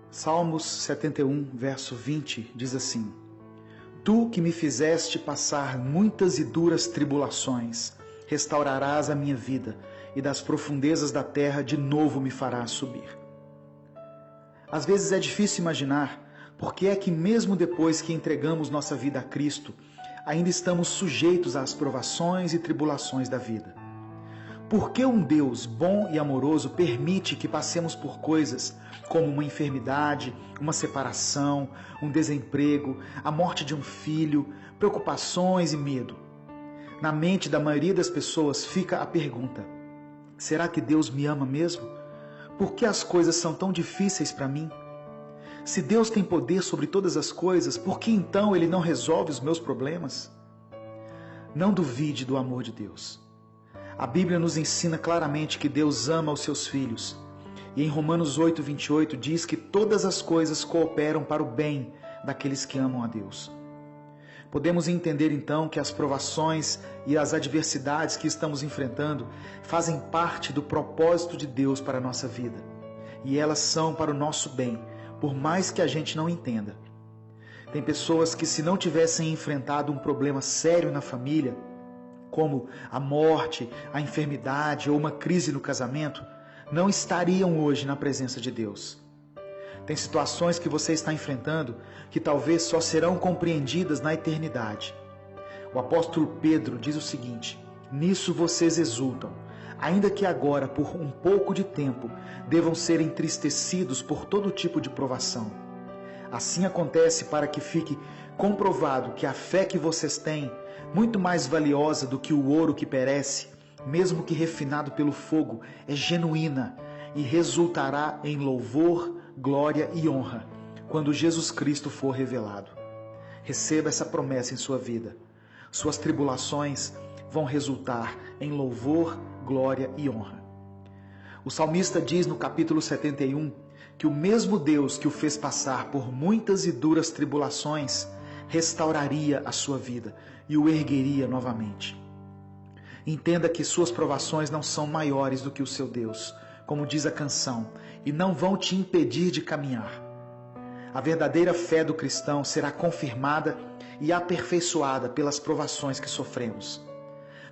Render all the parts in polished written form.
Salmos 71, verso 20, diz assim: Tu que me fizeste passar muitas e duras tribulações, restaurarás a minha vida, e das profundezas da terra de novo me farás subir. Às vezes é difícil imaginar por que é que mesmo depois que entregamos nossa vida a Cristo, ainda estamos sujeitos às provações e tribulações da vida. Por que um Deus bom e amoroso permite que passemos por coisas como uma enfermidade, uma separação, um desemprego, a morte de um filho, preocupações e medo? Na mente da maioria das pessoas fica a pergunta: será que Deus me ama mesmo? Por que as coisas são tão difíceis para mim? Se Deus tem poder sobre todas as coisas, por que então Ele não resolve os meus problemas? Não duvide do amor de Deus. A Bíblia nos ensina claramente que Deus ama os seus filhos. E em Romanos 8, 28 diz que todas as coisas cooperam para o bem daqueles que amam a Deus. Podemos entender então que as provações e as adversidades que estamos enfrentando fazem parte do propósito de Deus para a nossa vida. E elas são para o nosso bem, por mais que a gente não entenda. Tem pessoas que, se não tivessem enfrentado um problema sério na família, como a morte, a enfermidade ou uma crise no casamento, não estariam hoje na presença de Deus. Tem situações que você está enfrentando que talvez só serão compreendidas na eternidade. O apóstolo Pedro diz o seguinte: nisso vocês exultam, ainda que agora, por um pouco de tempo, devam ser entristecidos por todo tipo de provação. Assim acontece para que fique comprovado que a fé que vocês têm, muito mais valiosa do que o ouro que perece, mesmo que refinado pelo fogo, é genuína e resultará em louvor, glória e honra, quando Jesus Cristo for revelado. Receba essa promessa em sua vida. Suas tribulações vão resultar em louvor, glória e honra. O salmista diz no capítulo 71 que o mesmo Deus que o fez passar por muitas e duras tribulações restauraria a sua vida e o ergueria novamente. Entenda que suas provações não são maiores do que o seu Deus, como diz a canção, e não vão te impedir de caminhar. A verdadeira fé do cristão será confirmada e aperfeiçoada pelas provações que sofremos.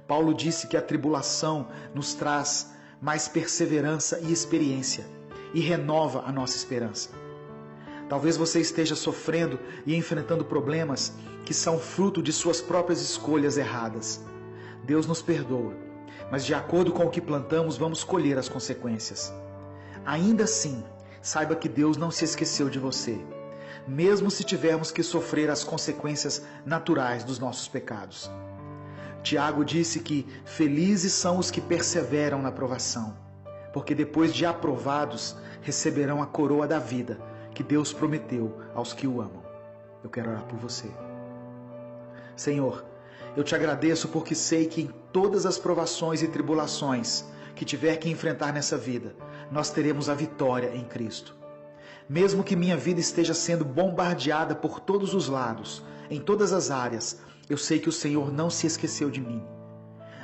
Paulo disse que a tribulação nos traz mais perseverança e experiência e renova a nossa esperança. Talvez você esteja sofrendo e enfrentando problemas que são fruto de suas próprias escolhas erradas. Deus nos perdoa, mas de acordo com o que plantamos, vamos colher as consequências. Ainda assim, saiba que Deus não se esqueceu de você, mesmo se tivermos que sofrer as consequências naturais dos nossos pecados. Tiago disse que felizes são os que perseveram na provação, porque depois de aprovados, receberão a coroa da vida que Deus prometeu aos que o amam. Eu quero orar por você. Senhor, eu te agradeço porque sei que em todas as provações e tribulações que tiver que enfrentar nessa vida, nós teremos a vitória em Cristo. Mesmo que minha vida esteja sendo bombardeada por todos os lados, em todas as áreas, eu sei que o Senhor não se esqueceu de mim.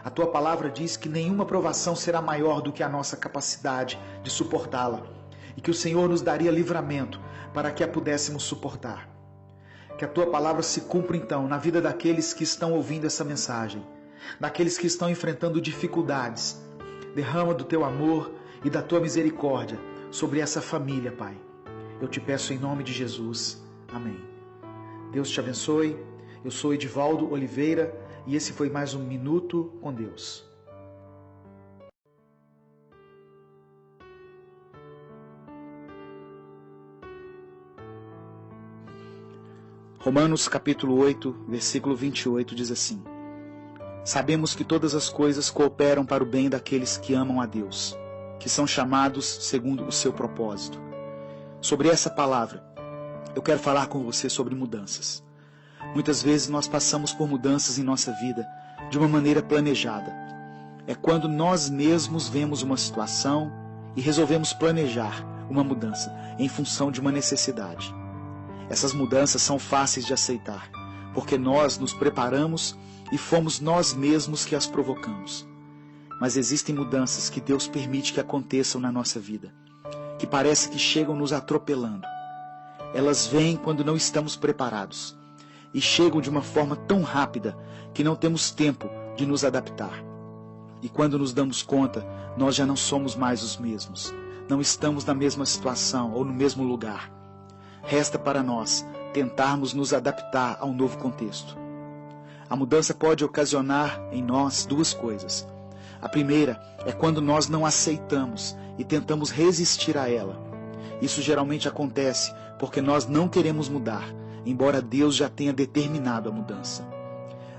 A tua palavra diz que nenhuma provação será maior do que a nossa capacidade de suportá-la e que o Senhor nos daria livramento para que a pudéssemos suportar. Que a tua palavra se cumpra então na vida daqueles que estão ouvindo essa mensagem, daqueles que estão enfrentando dificuldades. Derrama do teu amor e da tua misericórdia sobre essa família, Pai. Eu te peço em nome de Jesus. Amém. Deus te abençoe. Eu sou Edivaldo Oliveira e esse foi mais um Minuto com Deus. Romanos capítulo 8, versículo 28 diz assim: Sabemos que todas as coisas cooperam para o bem daqueles que amam a Deus, que são chamados segundo o seu propósito. Sobre essa palavra, eu quero falar com você sobre mudanças. Muitas vezes nós passamos por mudanças em nossa vida de uma maneira planejada. É quando nós mesmos vemos uma situação e resolvemos planejar uma mudança em função de uma necessidade. Essas mudanças são fáceis de aceitar, porque nós nos preparamos e fomos nós mesmos que as provocamos. Mas existem mudanças que Deus permite que aconteçam na nossa vida, que parece que chegam nos atropelando. Elas vêm quando não estamos preparados e chegam de uma forma tão rápida que não temos tempo de nos adaptar. E quando nos damos conta, nós já não somos mais os mesmos. Não estamos na mesma situação ou no mesmo lugar. Resta para nós tentarmos nos adaptar ao novo contexto. A mudança pode ocasionar em nós duas coisas. A primeira é quando nós não aceitamos e tentamos resistir a ela. Isso geralmente acontece porque nós não queremos mudar, embora Deus já tenha determinado a mudança.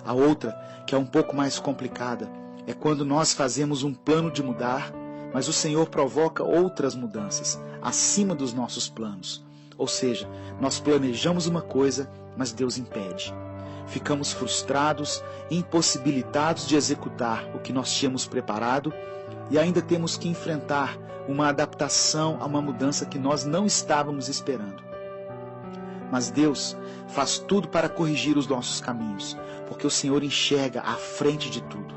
A outra, que é um pouco mais complicada, é quando nós fazemos um plano de mudar, mas o Senhor provoca outras mudanças acima dos nossos planos. Ou seja, nós planejamos uma coisa, mas Deus impede. Ficamos frustrados e impossibilitados de executar o que nós tínhamos preparado e ainda temos que enfrentar uma adaptação a uma mudança que nós não estávamos esperando. Mas Deus faz tudo para corrigir os nossos caminhos, porque o Senhor enxerga à frente de tudo.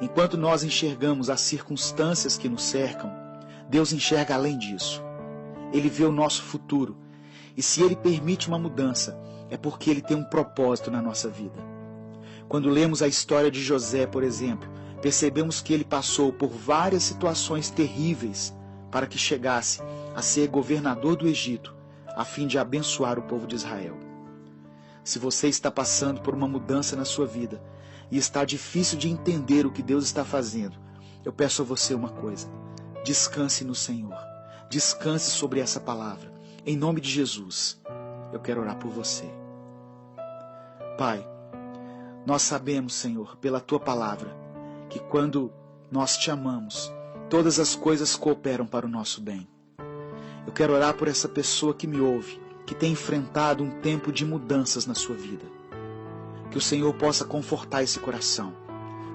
Enquanto nós enxergamos as circunstâncias que nos cercam, Deus enxerga além disso. Ele vê o nosso futuro, e se Ele permite uma mudança, é porque Ele tem um propósito na nossa vida. Quando lemos a história de José, por exemplo, percebemos que ele passou por várias situações terríveis para que chegasse a ser governador do Egito, a fim de abençoar o povo de Israel. Se você está passando por uma mudança na sua vida e está difícil de entender o que Deus está fazendo, eu peço a você uma coisa: descanse no Senhor, descanse sobre essa palavra. Em nome de Jesus, eu quero orar por você. Pai, nós sabemos, Senhor, pela Tua palavra, que quando nós Te amamos, todas as coisas cooperam para o nosso bem. Eu quero orar por essa pessoa que me ouve, que tem enfrentado um tempo de mudanças na sua vida. Que o Senhor possa confortar esse coração,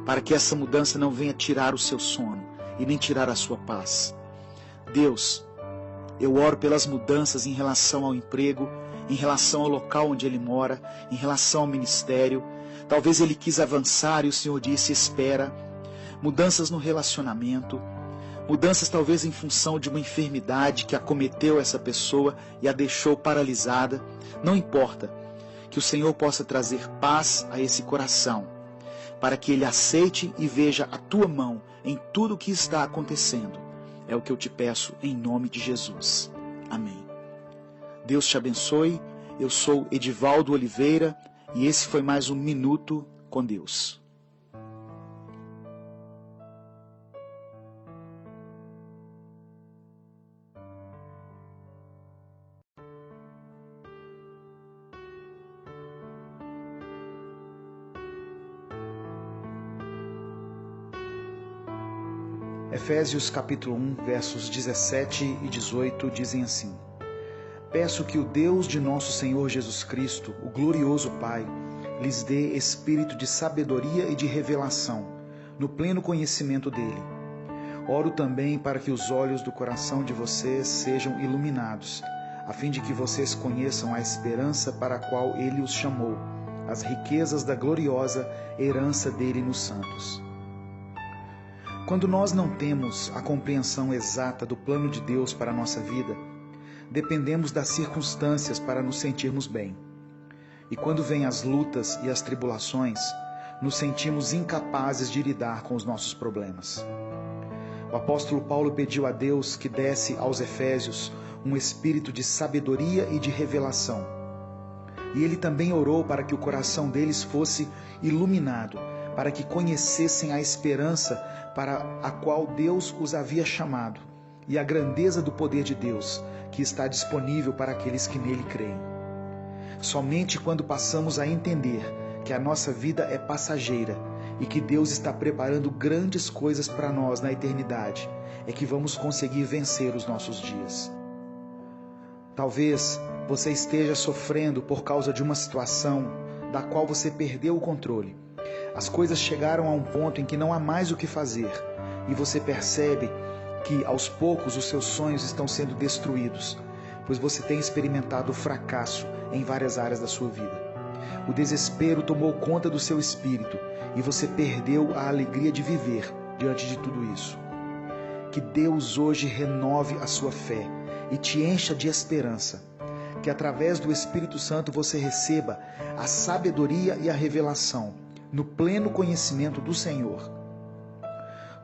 para que essa mudança não venha tirar o seu sono e nem tirar a sua paz. Deus, eu oro pelas mudanças em relação ao emprego, em relação ao local onde ele mora, em relação ao ministério. Talvez ele quis avançar e o Senhor disse: espera. Mudanças no relacionamento, mudanças talvez em função de uma enfermidade que acometeu essa pessoa e a deixou paralisada. Não importa, que o Senhor possa trazer paz a esse coração, para que ele aceite e veja a Tua mão em tudo o que está acontecendo. É o que eu te peço em nome de Jesus. Amém. Deus te abençoe. Eu sou Edivaldo Oliveira e esse foi mais um Minuto com Deus. Efésios capítulo 1, versos 17 e 18 dizem assim: Peço que o Deus de nosso Senhor Jesus Cristo, o glorioso Pai, lhes dê espírito de sabedoria e de revelação, no pleno conhecimento dele. Oro também para que os olhos do coração de vocês sejam iluminados, a fim de que vocês conheçam a esperança para a qual ele os chamou, as riquezas da gloriosa herança dele nos santos. Quando nós não temos a compreensão exata do plano de Deus para a nossa vida, dependemos das circunstâncias para nos sentirmos bem. E quando vêm as lutas e as tribulações, nos sentimos incapazes de lidar com os nossos problemas. O apóstolo Paulo pediu a Deus que desse aos Efésios um espírito de sabedoria e de revelação. E ele também orou para que o coração deles fosse iluminado, para que conhecessem a esperança para a qual Deus os havia chamado e a grandeza do poder de Deus, que está disponível para aqueles que nele creem. Somente quando passamos a entender que a nossa vida é passageira e que Deus está preparando grandes coisas para nós na eternidade, é que vamos conseguir vencer os nossos dias. Talvez você esteja sofrendo por causa de uma situação da qual você perdeu o controle. As coisas chegaram a um ponto em que não há mais o que fazer e você percebe que aos poucos os seus sonhos estão sendo destruídos, pois você tem experimentado o fracasso em várias áreas da sua vida. O desespero tomou conta do seu espírito e você perdeu a alegria de viver diante de tudo isso. Que Deus hoje renove a sua fé e te encha de esperança. que através do Espírito Santo você receba a sabedoria e a revelação no pleno conhecimento do Senhor.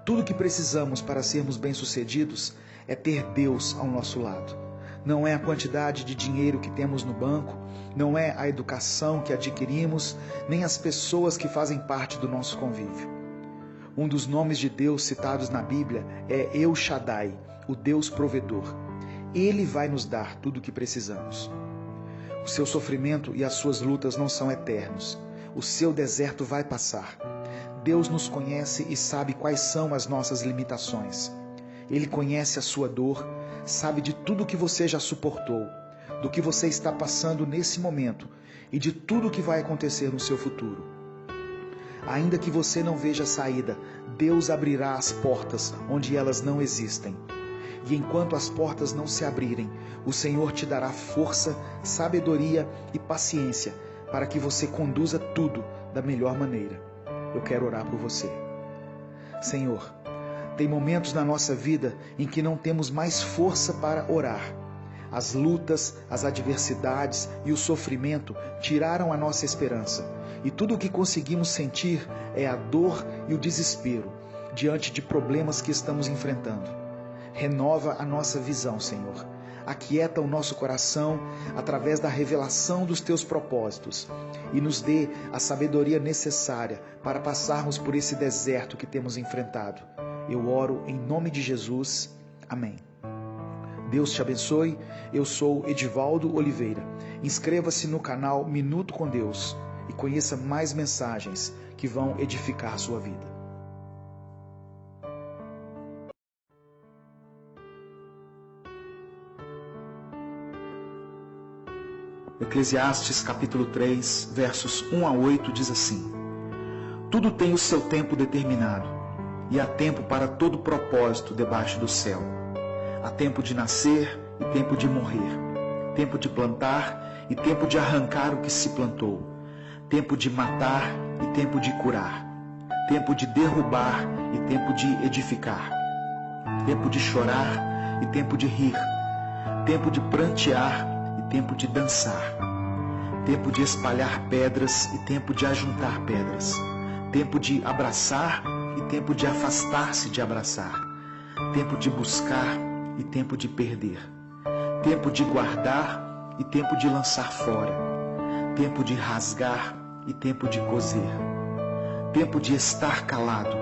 Tudo que precisamos para sermos bem-sucedidos é ter Deus ao nosso lado. Não é a quantidade de dinheiro que temos no banco, não é a educação que adquirimos, nem as pessoas que fazem parte do nosso convívio. Um dos nomes de Deus citados na Bíblia é El Shaddai, o Deus provedor. Ele vai nos dar tudo o que precisamos. O seu sofrimento e as suas lutas não são eternos. O seu deserto vai passar. Deus nos conhece e sabe quais são as nossas limitações. Ele conhece a sua dor, sabe de tudo o que você já suportou, do que você está passando nesse momento e de tudo o que vai acontecer no seu futuro. Ainda que você não veja saída, Deus abrirá as portas onde elas não existem. E enquanto as portas não se abrirem, o Senhor te dará força, sabedoria e paciência para que você conduza tudo da melhor maneira. Eu quero orar por você. Senhor, tem momentos na nossa vida em que não temos mais força para orar. As lutas, as adversidades e o sofrimento tiraram a nossa esperança. E tudo o que conseguimos sentir é a dor e o desespero diante de problemas que estamos enfrentando. Renova a nossa visão, Senhor. Aquieta o nosso coração através da revelação dos teus propósitos e nos dê a sabedoria necessária para passarmos por esse deserto que temos enfrentado. Eu oro em nome de Jesus. Amém. Deus te abençoe. Eu sou Edivaldo Oliveira. Inscreva-se no canal Minuto com Deus e conheça mais mensagens que vão edificar a sua vida. Eclesiastes capítulo 3, versos 1 a 8 diz assim: Tudo tem o seu tempo determinado, e há tempo para todo propósito debaixo do céu. Há tempo de nascer e tempo de morrer, tempo de plantar e tempo de arrancar o que se plantou, tempo de matar e tempo de curar, tempo de derrubar e tempo de edificar, tempo de chorar e tempo de rir, tempo de prantear e tempo de dançar, tempo de espalhar pedras e tempo de ajuntar pedras, tempo de abraçar e tempo de afastar-se de abraçar, tempo de buscar e tempo de perder, tempo de guardar e tempo de lançar fora, tempo de rasgar e tempo de coser, tempo de estar calado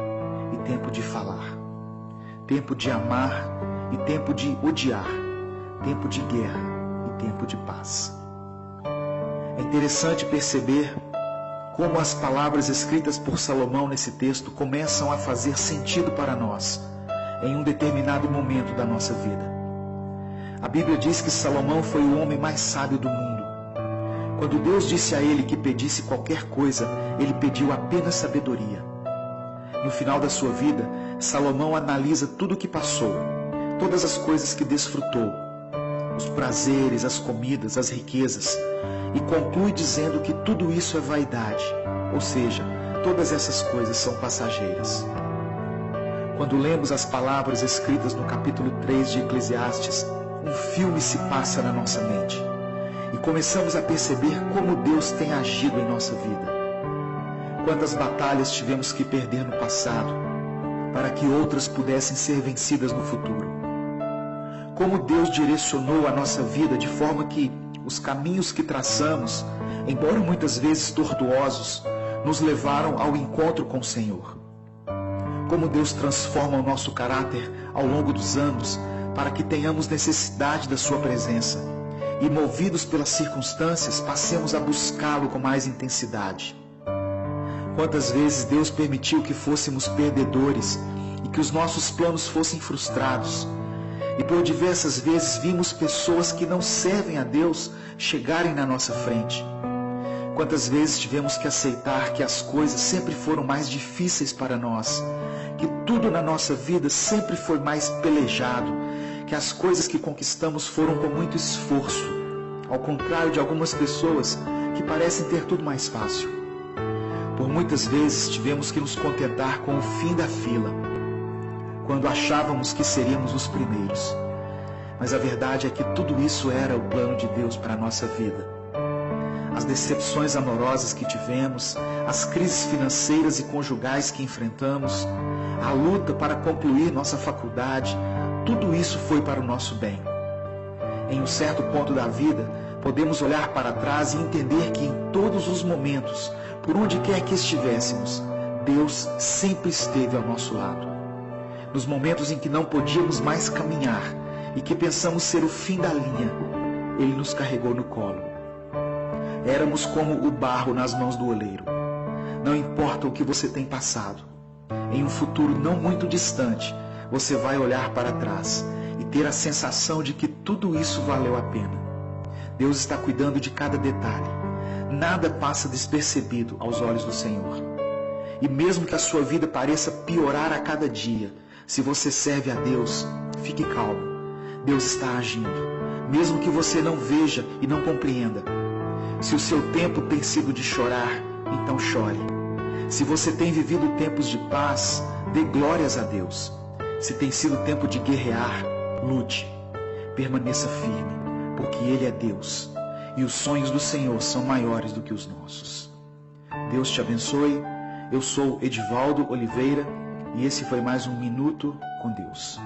e tempo de falar, tempo de amar e tempo de odiar, tempo de guerra e tempo de paz. É interessante perceber como as palavras escritas por Salomão nesse texto começam a fazer sentido para nós em um determinado momento da nossa vida. A Bíblia diz que Salomão foi o homem mais sábio do mundo. Quando Deus disse a ele que pedisse qualquer coisa, ele pediu apenas sabedoria. No final da sua vida, Salomão analisa tudo o que passou, todas as coisas que desfrutou, os prazeres, as comidas, as riquezas, e conclui dizendo que tudo isso é vaidade, ou seja, todas essas coisas são passageiras. Quando lemos as palavras escritas no capítulo 3 de Eclesiastes, um filme se passa na nossa mente e começamos a perceber como Deus tem agido em nossa vida. Quantas batalhas tivemos que perder no passado para que outras pudessem ser vencidas no futuro. Como Deus direcionou a nossa vida de forma que os caminhos que traçamos, embora muitas vezes tortuosos, nos levaram ao encontro com o Senhor. Como Deus transforma o nosso caráter ao longo dos anos para que tenhamos necessidade da sua presença e, movidos pelas circunstâncias, passemos a buscá-lo com mais intensidade. Quantas vezes Deus permitiu que fôssemos perdedores e que os nossos planos fossem frustrados, e por diversas vezes vimos pessoas que não servem a Deus chegarem na nossa frente. Quantas vezes tivemos que aceitar que as coisas sempre foram mais difíceis para nós, que tudo na nossa vida sempre foi mais pelejado, que as coisas que conquistamos foram com muito esforço, ao contrário de algumas pessoas que parecem ter tudo mais fácil. Por muitas vezes tivemos que nos contentar com o fim da fila, quando achávamos que seríamos os primeiros. mas a verdade é que tudo isso era o plano de Deus para a nossa vida. As decepções amorosas que tivemos, as crises financeiras e conjugais que enfrentamos, a luta para concluir nossa faculdade, tudo isso foi para o nosso bem. Em um certo ponto da vida, podemos olhar para trás e entender que em todos os momentos, por onde quer que estivéssemos, Deus sempre esteve ao nosso lado. Nos momentos em que não podíamos mais caminhar e que pensamos ser o fim da linha, Ele nos carregou no colo. Éramos como o barro nas mãos do oleiro. Não importa o que você tem passado, em um futuro não muito distante, você vai olhar para trás e ter a sensação de que tudo isso valeu a pena. Deus está cuidando de cada detalhe. Nada passa despercebido aos olhos do Senhor. E mesmo que a sua vida pareça piorar a cada dia, se você serve a Deus, fique calmo. Deus está agindo, mesmo que você não veja e não compreenda. Se o seu tempo tem sido de chorar, então chore. Se você tem vivido tempos de paz, dê glórias a Deus. Se tem sido tempo de guerrear, lute. Permaneça firme, porque Ele é Deus. E os sonhos do Senhor são maiores do que os nossos. Deus te abençoe. Eu sou Edivaldo Oliveira e esse foi mais um Minuto com Deus.